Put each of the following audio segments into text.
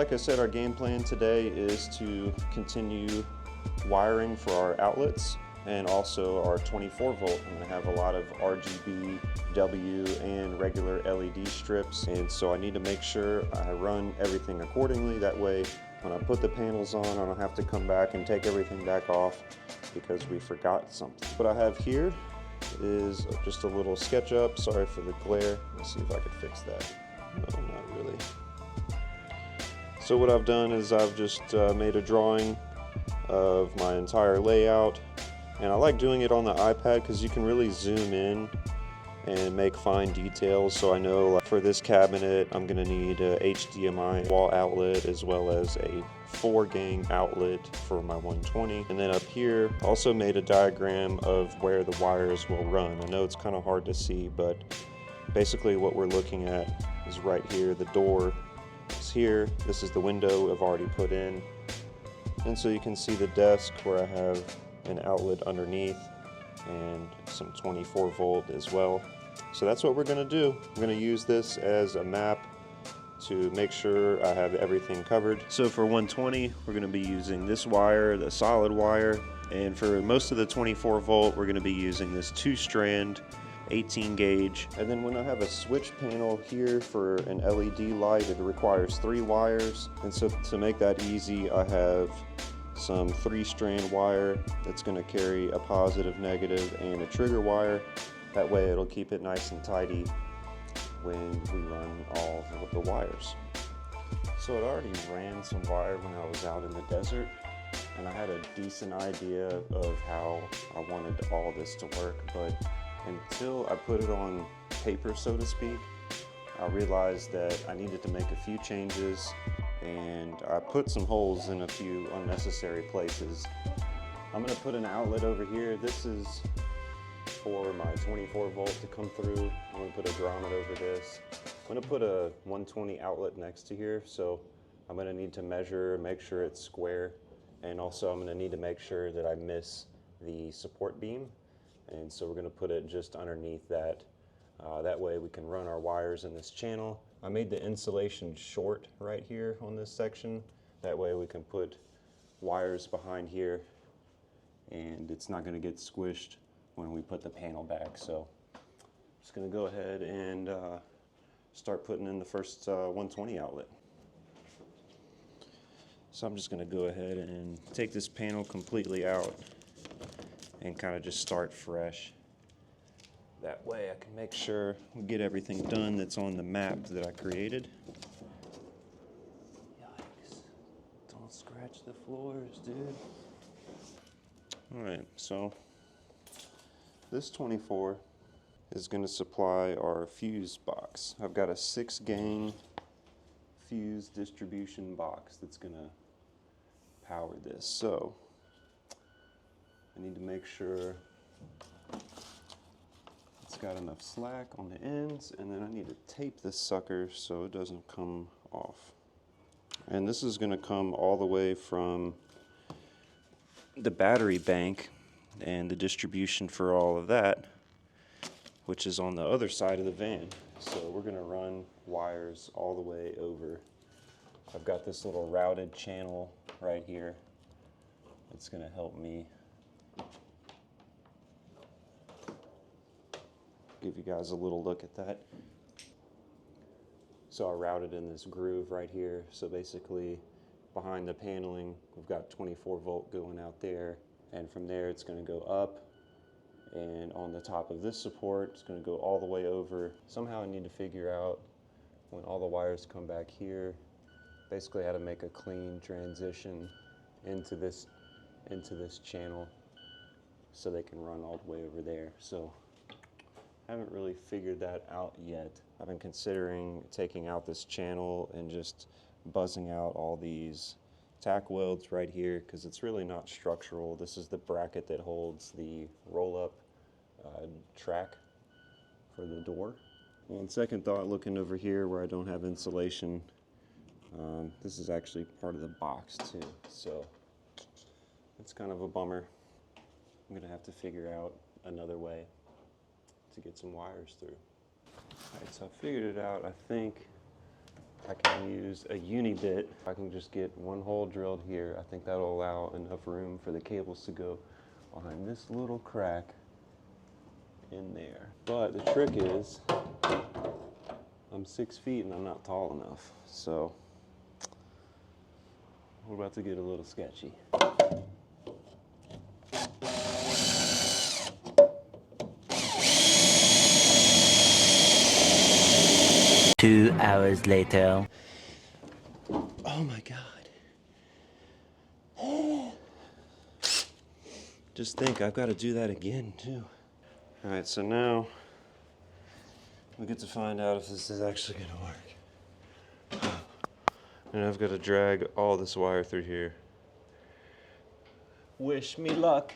like I said, our game plan today is to continue wiring for our outlets and also our 24 volt. I'm gonna have a lot of RGB, W, and regular LED strips. And so I need to make sure I run everything accordingly. That way, when I put the panels on, I don't have to come back and take everything back off because we forgot something. What I have here is just a little SketchUp. Sorry for the glare. Let's see if I could fix that. No, not really. So what I've done is I've just made a drawing of my entire layout, and I like doing it on the iPad because you can really zoom in and make fine details. So I know, like, for this cabinet I'm going to need a HDMI wall outlet as well as a 4-gang outlet for my 120. And then up here also made a diagram of where the wires will run. I know it's kind of hard to see, but basically what we're looking at is right here. The door is here. This is the window I've already put in. And so you can see the desk where I have an outlet underneath and some 24 volt as well. So that's what we're going to do. I'm going to use this as a map to make sure I have everything covered. So for 120, we're going to be using this wire, the solid wire, and for most of the 24 volt, we're going to be using this 2-strand 18 gauge. And then when I have a switch panel here for an LED light, it requires 3 wires. And so to make that easy, I have some 3-strand wire that's going to carry a positive, negative, and a trigger wire. That way it'll keep it nice and tidy when we run all of the wires. So it already ran some wire when I was out in the desert, and I had a decent idea of how I wanted all this to work, but until I put it on paper, so to speak, I realized that I needed to make a few changes, and I put some holes in a few unnecessary places. I'm going to put an outlet over here. This is for my 24 volt to come through. I'm going to put a grommet over this. I'm going to put a 120 outlet next to here, so I'm going to need to measure, make sure it's square, and also I'm going to need to make sure that I miss the support beam. And so we're going to put it just underneath that. That way we can run our wires in this channel. I made the insulation short right here on this section. That way we can put wires behind here and it's not going to get squished when we put the panel back. So I'm just going to go ahead and start putting in the first 120 outlet. So I'm just going to go ahead and take this panel completely out and kind of just start fresh. That way I can make sure we get everything done that's on the map that I created. Yikes. Don't scratch the floors, dude. Alright, so this 24 is going to supply our fuse box. I've got a 6-gang fuse distribution box that's going to power this. So I need to make sure it's got enough slack on the ends, and then I need to tape this sucker so it doesn't come off. And this is going to come all the way from the battery bank and the distribution for all of that, which is on the other side of the van. So we're going to run wires all the way over. I've got this little routed channel right here. It's going to help me give you guys a little look at that. So I routed in this groove right here. So basically behind the paneling, we've got 24 volt going out there, and from there it's going to go up, and on the top of this support it's going to go all the way over. Somehow I need to figure out when all the wires come back here, basically how to make a clean transition into this channel so they can run all the way over there. So I haven't really figured that out yet. I've been considering taking out this channel and just buzzing out all these tack welds right here, because it's really not structural. This is the bracket that holds the roll-up track for the door. On second thought, looking over here where I don't have insulation, this is actually part of the box too, so it's kind of a bummer. I'm gonna have to figure out another way to get some wires through. All right, so I figured it out. I think I can use a uni bit. I can just get one hole drilled here. I think that'll allow enough room for the cables to go behind this little crack in there. But the trick is, I'm 6 feet and I'm not tall enough. So we're about to get a little sketchy. 2 hours later. Oh my God. Just think, I've got to do that again too. All right, so now we get to find out if this is actually gonna work. And I've got to drag all this wire through here. Wish me luck.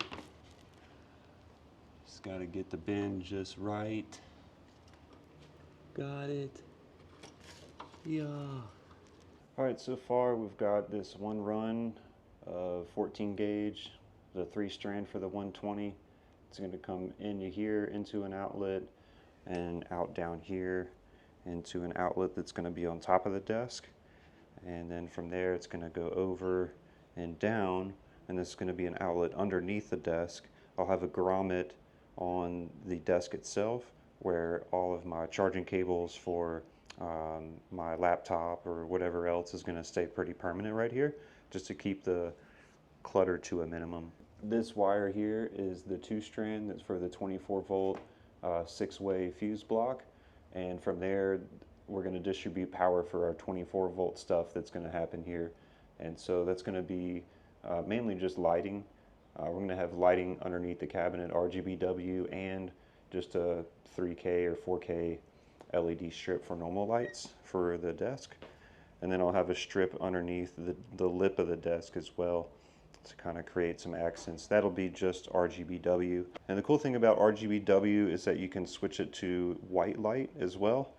Just got to get the bend just right. Got it. Yeah. All right, so far we've got this one run of 14 gauge, the 3-strand for the 120. It's going to come into here, into an outlet, and out down here into an outlet that's going to be on top of the desk. And then from there it's going to go over and down, and this is going to be an outlet underneath the desk. I'll have a grommet on the desk itself where all of my charging cables for my laptop or whatever else is going to stay pretty permanent right here, just to keep the clutter to a minimum. This wire here is the 2-strand that's for the 24 volt 6-way fuse block, and from there we're going to distribute power for our 24 volt stuff that's going to happen here. And so that's going to be mainly just lighting. We're going to have lighting underneath the cabinet, RGBW, and just a 3K or 4K LED strip for normal lights for the desk. And then I'll have a strip underneath the lip of the desk as well to kind of create some accents. That'll be just RGBW. And the cool thing about RGBW is that you can switch it to white light as well.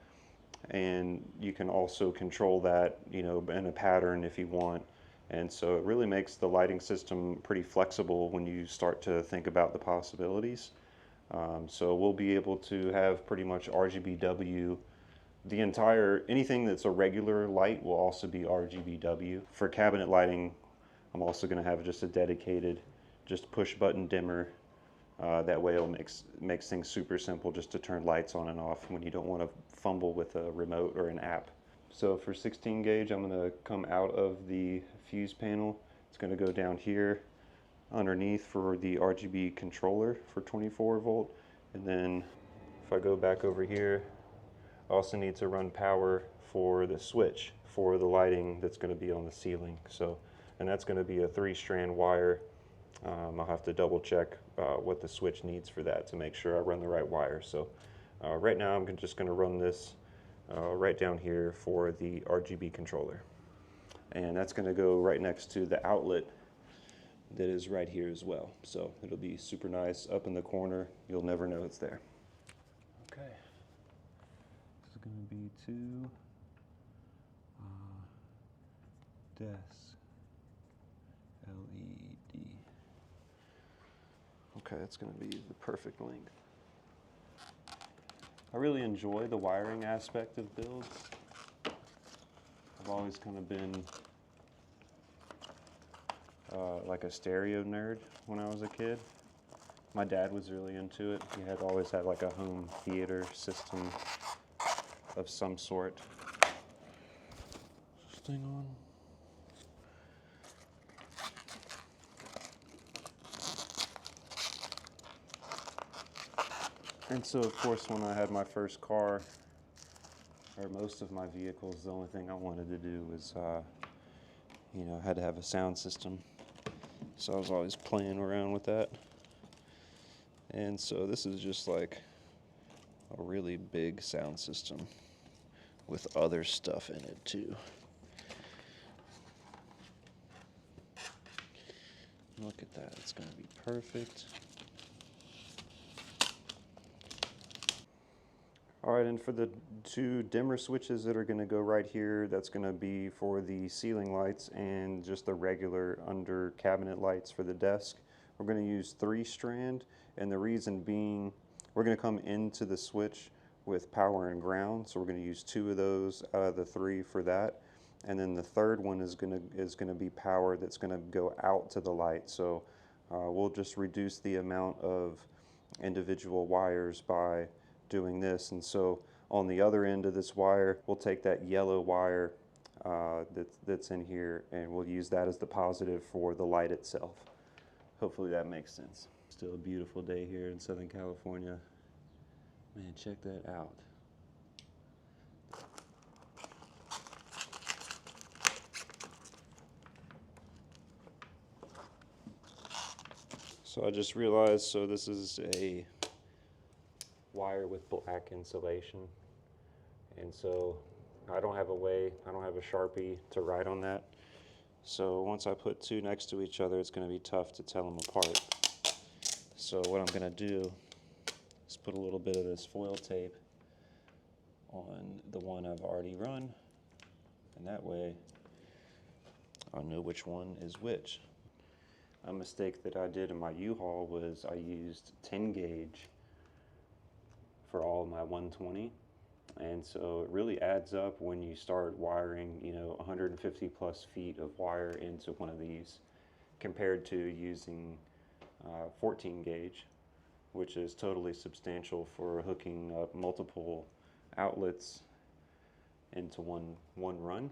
And you can also control that, you know, in a pattern if you want. And so it really makes the lighting system pretty flexible when you start to think about the possibilities. So we'll be able to have pretty much RGBW. The entire, anything that's a regular light will also be RGBW. For cabinet lighting, I'm also going to have just a dedicated, just push button dimmer. That way it'll makes things super simple just to turn lights on and off when you don't want to fumble with a remote or an app. So for 16 gauge, I'm going to come out of the fuse panel. It's going to go down here underneath for the RGB controller for 24 volt. And then if I go back over here, I also need to run power for the switch for the lighting that's going to be on the ceiling. So, and that's going to be a 3-strand wire. I'll have to double check what the switch needs for that to make sure I run the right wire. So right now I'm just going to run this right down here for the RGB controller. And that's going to go right next to the outlet that is right here as well. So it'll be super nice up in the corner. You'll never know it's there. Okay. This is going to be to desk LED. Okay, that's going to be the perfect length. I really enjoy the wiring aspect of builds. I've always kind of been like a stereo nerd when I was a kid. My dad was really into it. He had always had like a home theater system of some sort. Is this thing on? And so of course when I had my first car, or most of my vehicles, the only thing I wanted to do was you know, I had to have a sound system. So I was always playing around with that. And so this is just like a really big sound system with other stuff in it too. Look at that, it's gonna be perfect. All right, and for the 2 dimmer switches that are going to go right here, that's going to be for the ceiling lights and just the regular under cabinet lights for the desk. We're going to use 3-strand, and the reason being, we're going to come into the switch with power and ground, so we're going to use 2 of those out of the 3 for that. And then the third one is going to be power that's going to go out to the light. So we'll just reduce the amount of individual wires by doing this. And so on the other end of this wire, we'll take that yellow wire that's in here, and we'll use that as the positive for the light itself. Hopefully that makes sense. Still a beautiful day here in Southern California. Man, check that out. So I just realized, so this is a wire with black insulation, and so I don't have a Sharpie to write on that. So once I put 2 next to each other, it's going to be tough to tell them apart. So what I'm going to do is put a little bit of this foil tape on the one I've already run, and that way I'll know which one is which. A mistake that I did in my U-Haul was I used 10 gauge for all of my 120, and so it really adds up when you start wiring, 150 plus feet of wire into one of these compared to using 14 gauge, which is totally substantial for hooking up multiple outlets into one run.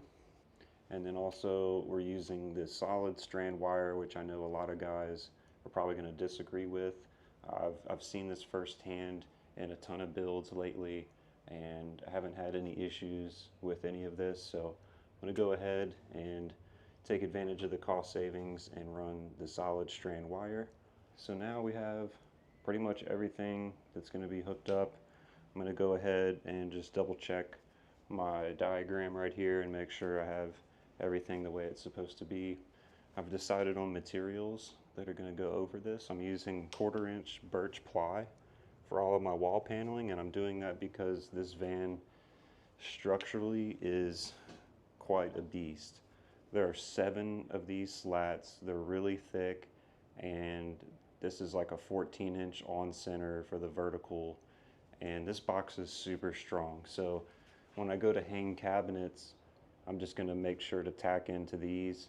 And then also we're using this solid strand wire, which I know a lot of guys are probably going to disagree with. I've seen this firsthand in a ton of builds lately, and I haven't had any issues with any of this. So I'm going to go ahead and take advantage of the cost savings and run the solid strand wire. So now we have pretty much everything that's going to be hooked up. I'm going to go ahead and just double check my diagram right here and make sure I have everything the way it's supposed to be. I've decided on materials that are going to go over this. I'm using 1/4 inch birch ply for all of my wall paneling, and I'm doing that because this van structurally is quite a beast. There are 7 of these slats. They're really thick, and this is like a 14-inch on center for the vertical, and this box is super strong. So when I go to hang cabinets, I'm just going to make sure to tack into these.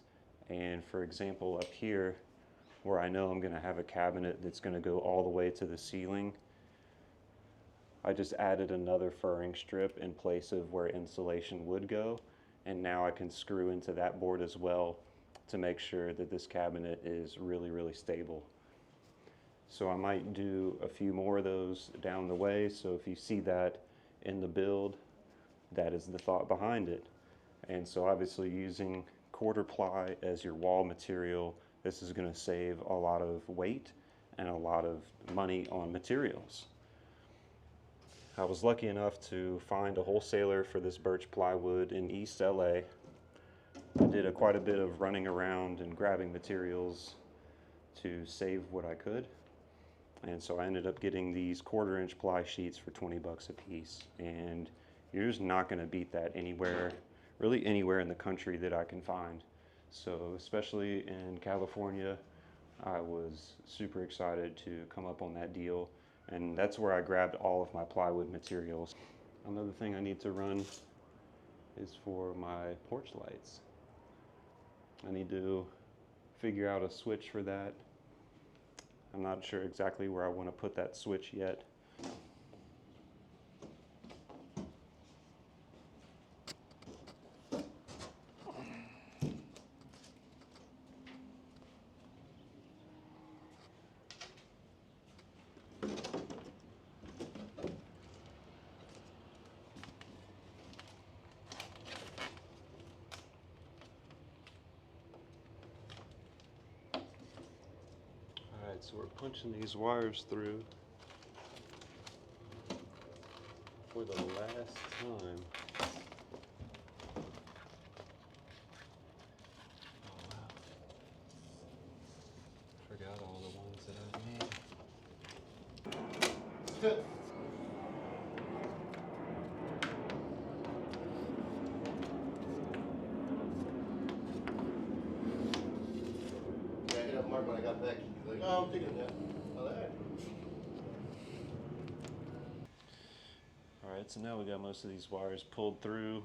And for example, up here where I know I'm going to have a cabinet that's going to go all the way to the ceiling, I just added another furring strip in place of where insulation would go, and now I can screw into that board as well to make sure that this cabinet is really stable. So I might do a few more of those down the way. So if you see that in the build, that is the thought behind it. And so obviously using 1/4 ply as your wall material, this is going to save a lot of weight and a lot of money on materials. I was lucky enough to find a wholesaler for this birch plywood in East LA. I did quite a bit of running around and grabbing materials to save what I could. And so I ended up getting these 1/4 inch ply sheets for 20 bucks a piece. And you're just not going to beat that anywhere, really anywhere in the country that I can find. So especially in California, I was super excited to come up on that deal. And that's where I grabbed all of my plywood materials. Another thing I need to run is for my porch lights. I need to figure out a switch for that. I'm not sure exactly where I want to put that switch yet. Alright, so we're punching these wires through for the last time. Oh wow. Forgot all the ones that I made. Yeah, I hit up Mark when I got back. He's like, oh, I'm thinking that. All right. Alright, so now we got most of these wires pulled through.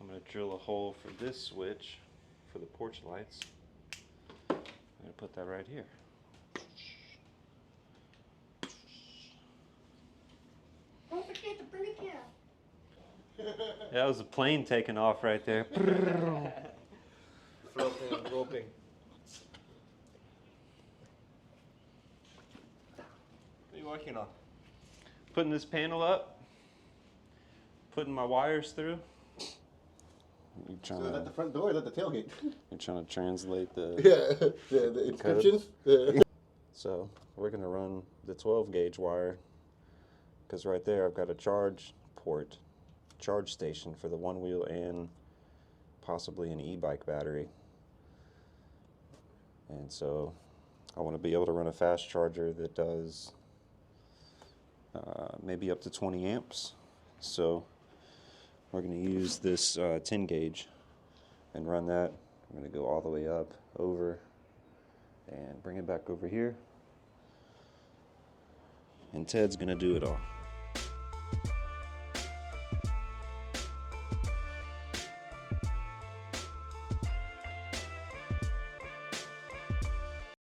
I'm going to drill a hole for this switch for the porch lights. I'm going to put that right here. Don't forget to bring it down. That was a plane taking off right there. Floating and roping. What are you working on? Putting this panel up, putting my wires through. You're So is that the front door or is that the tailgate? You're trying to translate the Yeah, the inscriptions. Yeah. So we're going to run the 12 gauge wire, because right there I've got a charge port, charge station for the one wheel and possibly an e-bike battery. And so I want to be able to run a fast charger that does maybe up to 20 amps. So we're going to use this 10 gauge and run that. I'm going to go all the way up, over, and bring it back over here. And Ted's going to do it all.